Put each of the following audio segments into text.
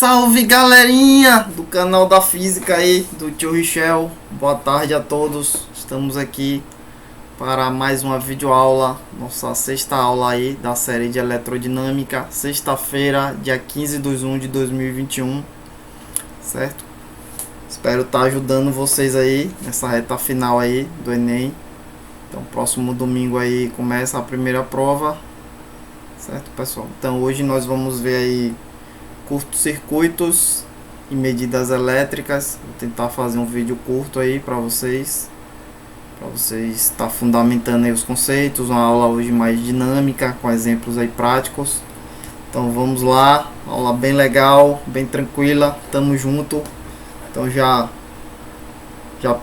Salve galerinha do canal da física aí, do tio Richel. Boa tarde a todos. Estamos aqui para mais uma videoaula, nossa sexta aula aí da série de eletrodinâmica, sexta-feira, dia 15/1/2021, certo? Espero estar ajudando vocês aí nessa reta final aí do Enem. Então próximo domingo aí começa a primeira prova, certo, pessoal? Então hoje nós vamos ver aí curtos-circuitos e medidas elétricas. Vou tentar fazer um vídeo curto aí para vocês estar fundamentando aí os conceitos. Uma aula hoje mais dinâmica, com exemplos aí práticos. Então vamos lá, aula bem legal, bem tranquila, tamo junto. Então já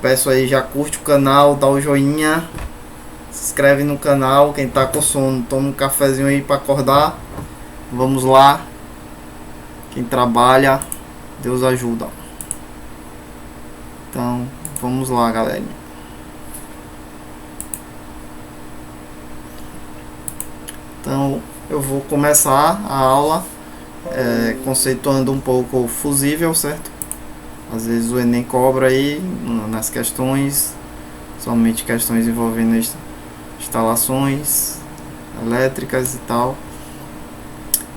peço aí, já curte o canal, dá o joinha, se inscreve no canal. Quem tá com sono, toma um cafezinho aí para acordar. Vamos lá. Quem trabalha, Deus ajuda. Então, vamos lá, galera. Então, eu vou começar a aula conceituando um pouco o fusível, certo? Às vezes o Enem cobra aí nas questões, somente questões envolvendo instalações elétricas e tal.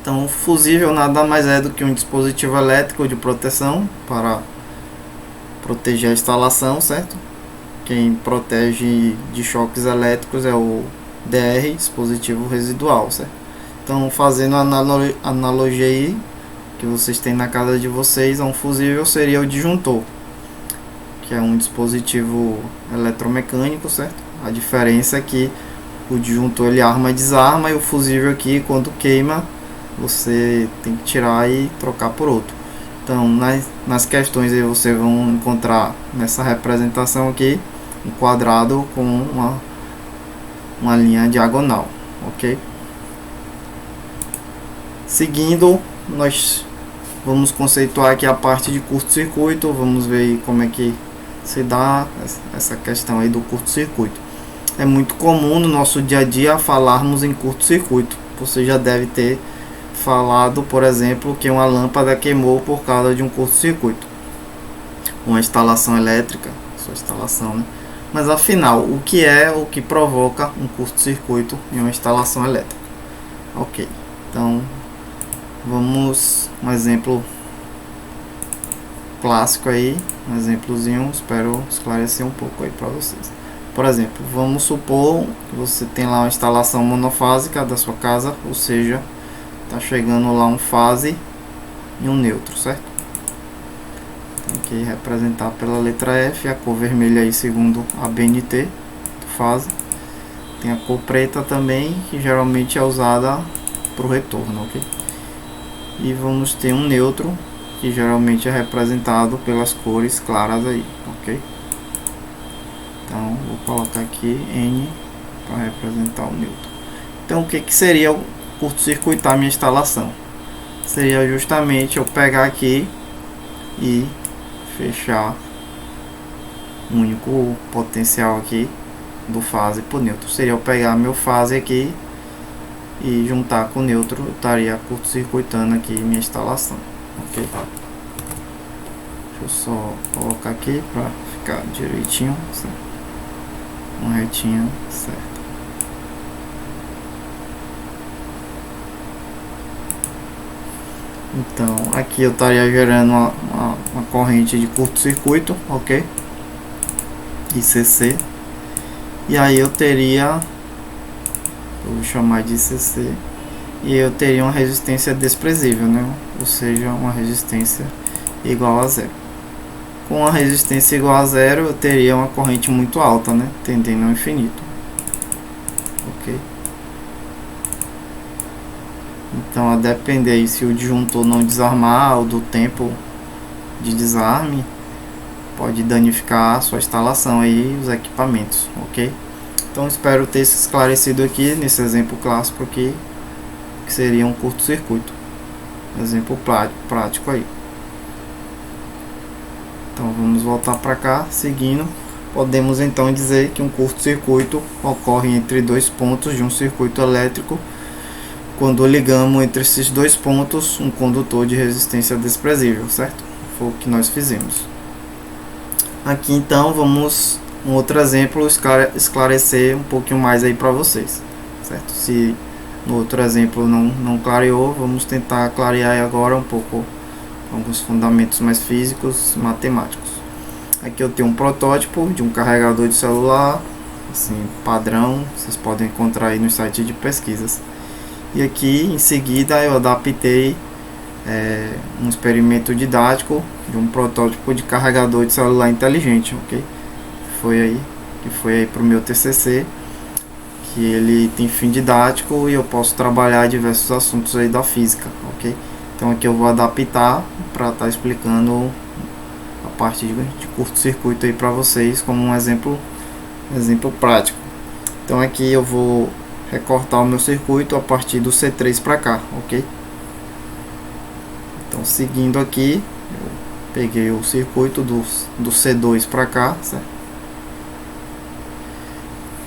Então, o fusível nada mais é do que um dispositivo elétrico de proteção para proteger a instalação, certo? Quem protege de choques elétricos é o DR, dispositivo residual, certo? Então, fazendo a analogia aí que vocês têm na casa de vocês, a um fusível seria o disjuntor, que é um dispositivo eletromecânico, certo? A diferença é que o disjuntor ele arma e desarma, e o fusível aqui, quando queima, você tem que tirar e trocar por outro. Então nas questões aí você vão encontrar nessa representação aqui um quadrado com uma linha diagonal, ok? Seguindo, nós vamos conceituar aqui a parte de curto-circuito. Vamos ver aí como é que se dá essa questão aí do curto-circuito. É muito comum no nosso dia a dia falarmos em curto-circuito. Você já deve ter falado, por exemplo, que uma lâmpada queimou por causa de um curto-circuito, uma instalação elétrica, sua instalação, né? Mas afinal, o que provoca um curto-circuito em uma instalação elétrica? Ok, então vamos um exemplo clássico aí, um exemplozinho, espero esclarecer um pouco aí para vocês. Por exemplo, vamos supor que você tem lá uma instalação monofásica da sua casa, ou seja, tá chegando lá um fase e um neutro, certo? Tem que representar pela letra F, a cor vermelha aí segundo a BNT, fase. Tem a cor preta também, que geralmente é usada para o retorno, ok? E vamos ter um neutro, que geralmente é representado pelas cores claras aí, ok? Então, vou colocar aqui N para representar o neutro. Então, o que seria o curto-circuitar minha instalação? Seria justamente eu pegar aqui e fechar o único potencial aqui do fase para o neutro. Seria eu pegar meu fase aqui e juntar com o neutro, eu estaria curto-circuitando aqui minha instalação, ok? Deixa eu só colocar aqui para ficar direitinho, certo? Uma retinha certa. Então aqui eu estaria gerando uma corrente de curto-circuito, ok? ICC. E aí eu vou chamar de ICC, e eu teria uma resistência desprezível, né? Ou seja, uma resistência igual a zero. Com a resistência igual a zero, eu teria uma corrente muito alta, né? Tendendo ao infinito, ok? Então, a depender aí se o disjuntor não desarmar ou do tempo de desarme, pode danificar a sua instalação aí, os equipamentos, ok? Então, espero ter se esclarecido aqui nesse exemplo clássico aqui, que seria um curto-circuito. Exemplo prático aí. Então, vamos voltar para cá, seguindo. Podemos então dizer que um curto-circuito ocorre entre dois pontos de um circuito elétrico quando ligamos entre esses dois pontos um condutor de resistência desprezível, certo? Foi o que nós fizemos. Aqui então vamos um outro exemplo esclarecer um pouquinho mais aí para vocês, certo? Se no outro exemplo não clareou, vamos tentar clarear agora um pouco alguns fundamentos mais físicos, matemáticos. Aqui eu tenho um protótipo de um carregador de celular, assim, padrão, vocês podem encontrar aí no site de pesquisas. E aqui em seguida eu adaptei um experimento didático de um protótipo de carregador de celular inteligente, ok? Que foi aí para o meu TCC, que ele tem fim didático e eu posso trabalhar diversos assuntos aí da física, ok? Então aqui eu vou adaptar para estar explicando a parte de curto-circuito aí para vocês como um exemplo prático. Então aqui eu vou recortar o meu circuito a partir do C3 para cá, ok? Então seguindo aqui, eu peguei o circuito do C2 para cá, certo?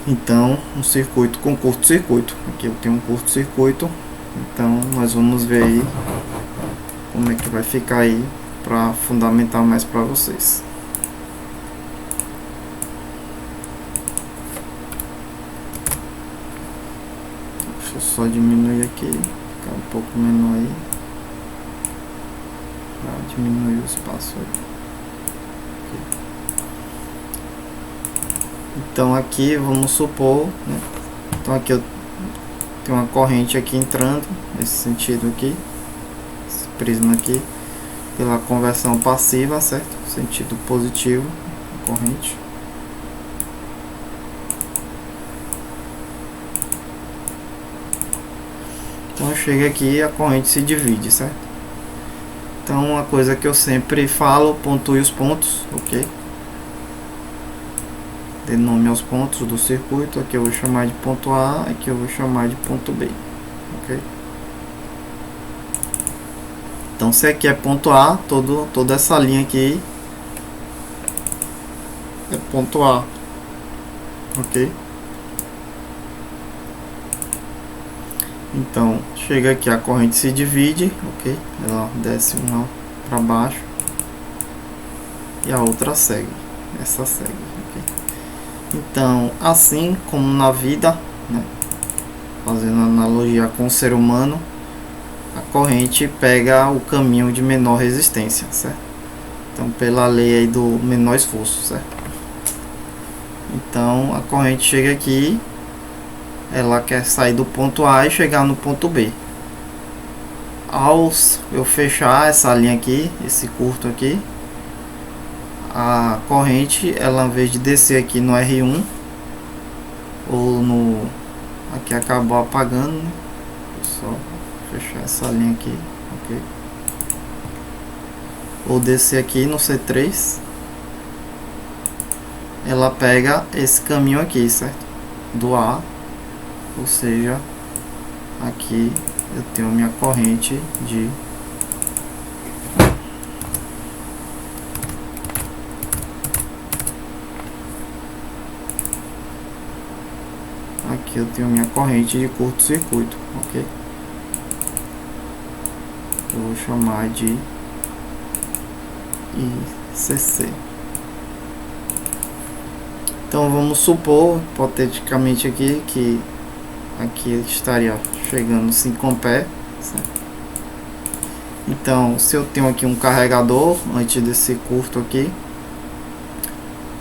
Então um circuito com curto-circuito. Aqui eu tenho um curto-circuito, então nós vamos ver aí como é que vai ficar aí para fundamentar mais para vocês. Deixa eu só diminuir aqui, ficar um pouco menor aí, para diminuir o espaço aí. Então aqui vamos supor, né? Então aqui eu tenho uma corrente aqui entrando nesse sentido aqui, esse prisma aqui, pela conversão passiva, certo? Sentido positivo, corrente. Então chega aqui e a corrente se divide, certo? Então uma coisa que eu sempre falo, pontue os pontos, ok? Dê nome aos pontos do circuito. Aqui eu vou chamar de ponto A, aqui eu vou chamar de ponto B, ok? Então se aqui é ponto A, toda essa linha aqui é ponto A, ok? Então chega aqui, a corrente se divide, ok? Ela desce uma para baixo e a outra segue, essa segue, ok? Então assim como na vida, né? Fazendo analogia com o ser humano, a corrente pega o caminho de menor resistência, certo? Então pela lei aí do menor esforço, certo? Então a corrente chega aqui, ela quer sair do ponto A e chegar no ponto B. Ao eu fechar essa linha aqui, esse curto aqui, a corrente, ela, em vez de descer aqui no R1 ou no, aqui acabou apagando, né? Só fechar essa linha aqui, ok? Ou descer aqui no C3, ela pega esse caminho aqui, certo? Do A, ou seja, aqui eu tenho minha corrente de aqui eu tenho minha corrente de curto-circuito, ok? Eu vou chamar de ICC. Então vamos supor, hipoteticamente aqui, que aqui estaria chegando 5 amperes, certo? Então se eu tenho aqui um carregador antes desse curto aqui,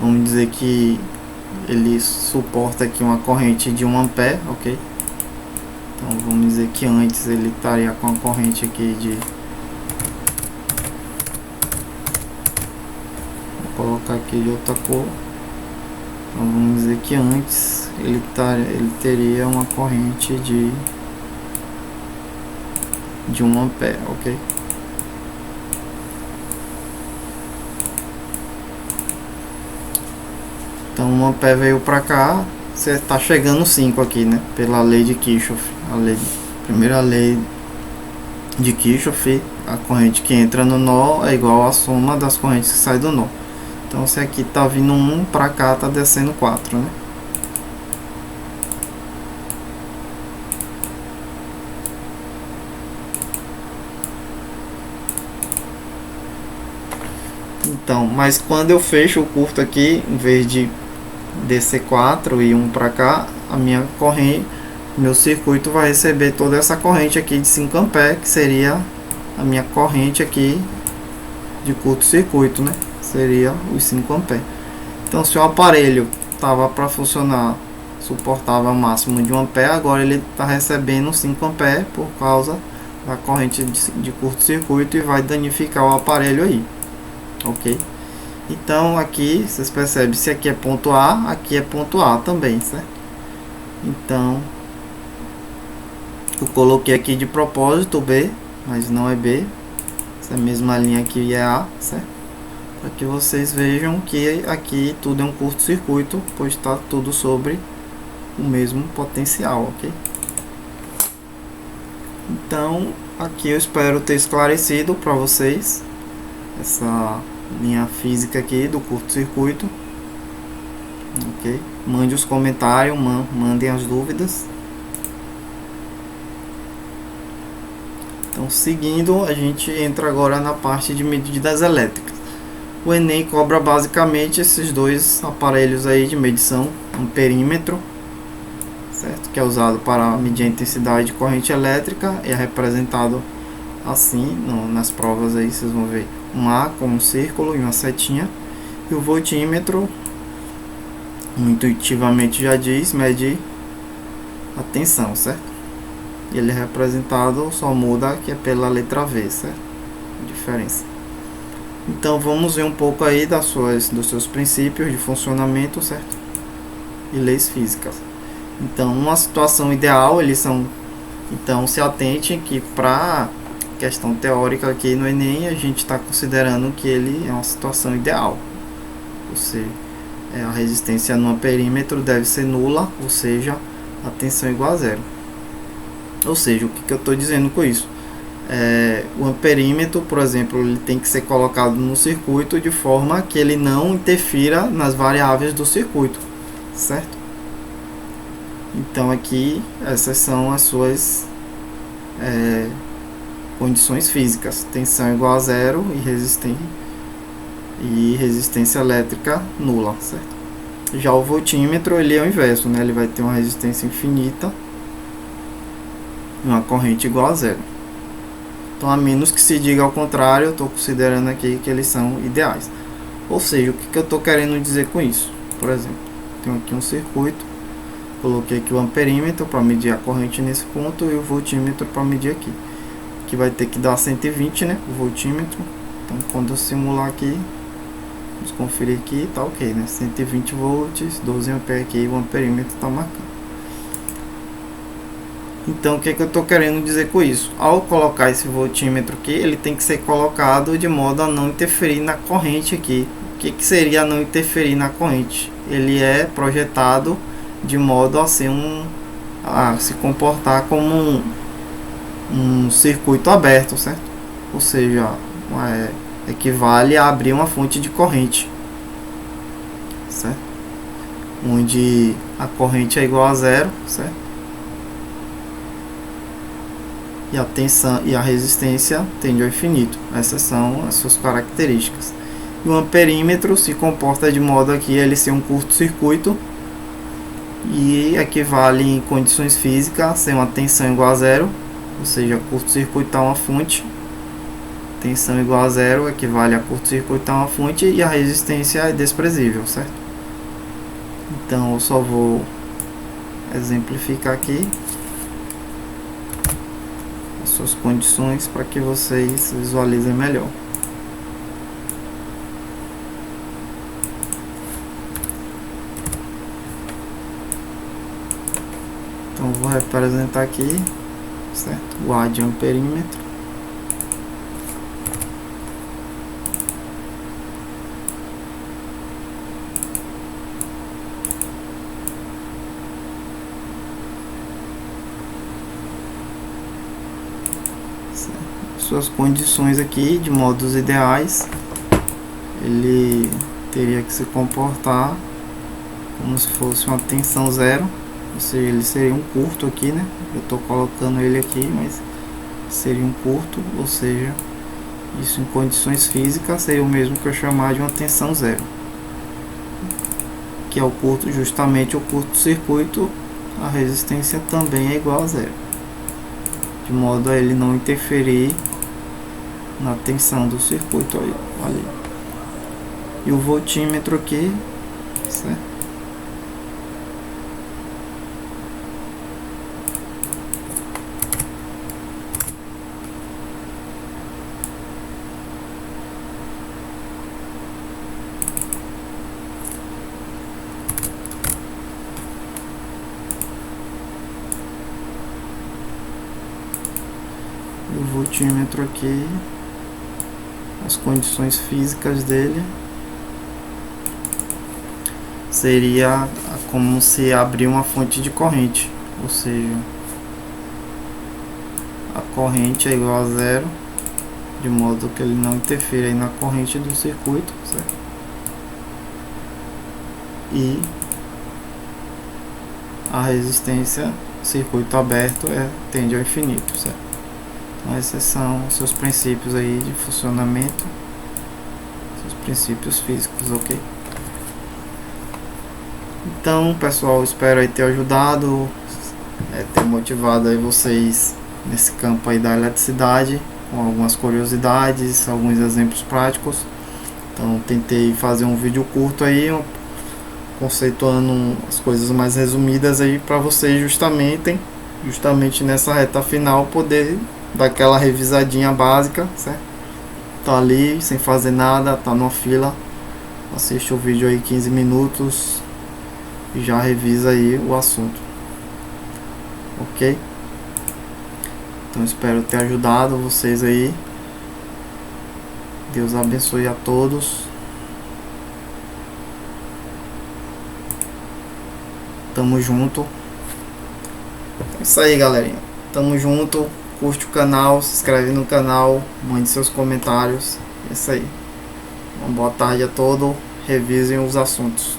vamos dizer que ele suporta aqui uma corrente de 1 ampere, ok? Então vamos dizer que antes ele estaria com a corrente aqui de, vou colocar aqui de outra cor. Então vamos dizer que antes ele teria uma corrente de 1 ampere, ok? Então 1 ampere veio para cá, você está chegando 5 aqui, né? Pela lei de Kirchhoff, primeira lei de Kirchhoff, a corrente que entra no nó é igual à soma das correntes que saem do nó. Então se aqui tá vindo 1, para cá tá descendo 4, né? Então, mas quando eu fecho o curto aqui, em vez de descer 4 e 1 para cá, a minha corrente, meu circuito vai receber toda essa corrente aqui de 5 A, que seria a minha corrente aqui de curto-circuito, né? Seria os 5 A. Então, se o aparelho tava para funcionar, suportava máximo de 1 A, agora ele está recebendo 5 A por causa da corrente de curto-circuito e vai danificar o aparelho aí, ok? Então aqui vocês percebem, se aqui é ponto A, aqui é ponto A também, certo? Então eu coloquei aqui de propósito B, mas não é B, essa mesma linha aqui é A, certo? Para que vocês vejam que aqui tudo é um curto-circuito, pois está tudo sobre o mesmo potencial, ok? Então aqui eu espero ter esclarecido para vocês essa linha física aqui do curto-circuito, ok? Mande os comentários, mandem as dúvidas. Então, seguindo, a gente entra agora na parte de medidas elétricas. O Enem cobra basicamente esses dois aparelhos aí de medição, um perímetro, certo? Que é usado para medir a intensidade de corrente elétrica, e é representado assim nas provas aí, vocês vão ver um A com um círculo e uma setinha, e o voltímetro, intuitivamente já diz, mede a tensão, certo? Ele é representado, só muda que é pela letra V, certo? Diferença. Então vamos ver um pouco aí dos seus princípios de funcionamento, certo? E leis físicas. Então, numa situação ideal, eles são... Então, se atente que para questão teórica aqui no Enem, a gente está considerando que ele é uma situação ideal. Ou seja, a resistência no perímetro deve ser nula, ou seja, a tensão igual a zero. Ou seja, o que eu estou dizendo com isso? O amperímetro, por exemplo, ele tem que ser colocado no circuito de forma que ele não interfira nas variáveis do circuito, certo? Então aqui essas são as suas condições físicas: tensão igual a zero e resistência elétrica nula, certo? Já o voltímetro, ele é o inverso, né? Ele vai ter uma resistência infinita e uma corrente igual a zero. Então, a menos que se diga ao contrário, eu estou considerando aqui que eles são ideais. Ou seja, o que eu estou querendo dizer com isso? Por exemplo, tenho aqui um circuito, coloquei aqui o amperímetro para medir a corrente nesse ponto e o voltímetro para medir aqui. Que vai ter que dar 120, né? O voltímetro. Então, quando eu simular aqui, vamos conferir aqui, tá ok, né? 120 volts, 12 A aqui, o amperímetro está marcando. Então, o que eu estou querendo dizer com isso? Ao colocar esse voltímetro aqui, ele tem que ser colocado de modo a não interferir na corrente aqui. O que seria não interferir na corrente? Ele é projetado de modo a ser a se comportar como um circuito aberto, certo? Ou seja, equivale a abrir uma fonte de corrente, certo? Onde a corrente é igual a zero, certo? E a tensão e a resistência tende ao infinito. Essas são as suas características. E o amperímetro se comporta de modo a que ele ser um curto-circuito e equivale em condições físicas a ser uma tensão igual a zero, ou seja, curto-circuitar uma fonte. Tensão igual a zero equivale a curto-circuitar uma fonte e a resistência é desprezível, certo? Então eu só vou exemplificar aqui suas condições para que vocês visualizem melhor. Então vou representar aqui, certo? O A de amperímetro. Suas condições aqui de modos ideais, ele teria que se comportar como se fosse uma tensão zero, ou seja, ele seria um curto aqui, né? Eu estou colocando ele aqui, mas seria um curto, ou seja, Isso em condições físicas seria o mesmo que eu chamar de uma tensão zero, que é o curto, justamente o curto-circuito, a resistência também é igual a zero, de modo a ele não interferir na tensão do circuito ali. E o voltímetro aqui, certo? O voltímetro aqui, as condições físicas dele seria como se abrir uma fonte de corrente, ou seja, a corrente é igual a zero, de modo que ele não interfira aí na corrente do circuito, certo? E a resistência, circuito aberto, tende ao infinito, certo? Então esses são os seus princípios aí de funcionamento, seus princípios físicos, ok? Então, pessoal, espero aí ter ajudado, ter motivado aí vocês nesse campo aí da eletricidade, com algumas curiosidades, alguns exemplos práticos. Então, tentei fazer um vídeo curto aí, conceituando as coisas mais resumidas aí para vocês justamente nessa reta final poder dar aquela revisadinha básica, certo? Tá ali sem fazer nada, tá numa fila, assiste o vídeo aí 15 minutos e já revisa aí o assunto, ok? Então espero ter ajudado vocês aí. Deus abençoe a todos. Tamo junto. É isso aí, galerinha. Tamo junto. Curte o canal, se inscreve no canal, mande seus comentários. É isso aí. Uma boa tarde a todos. Revisem os assuntos.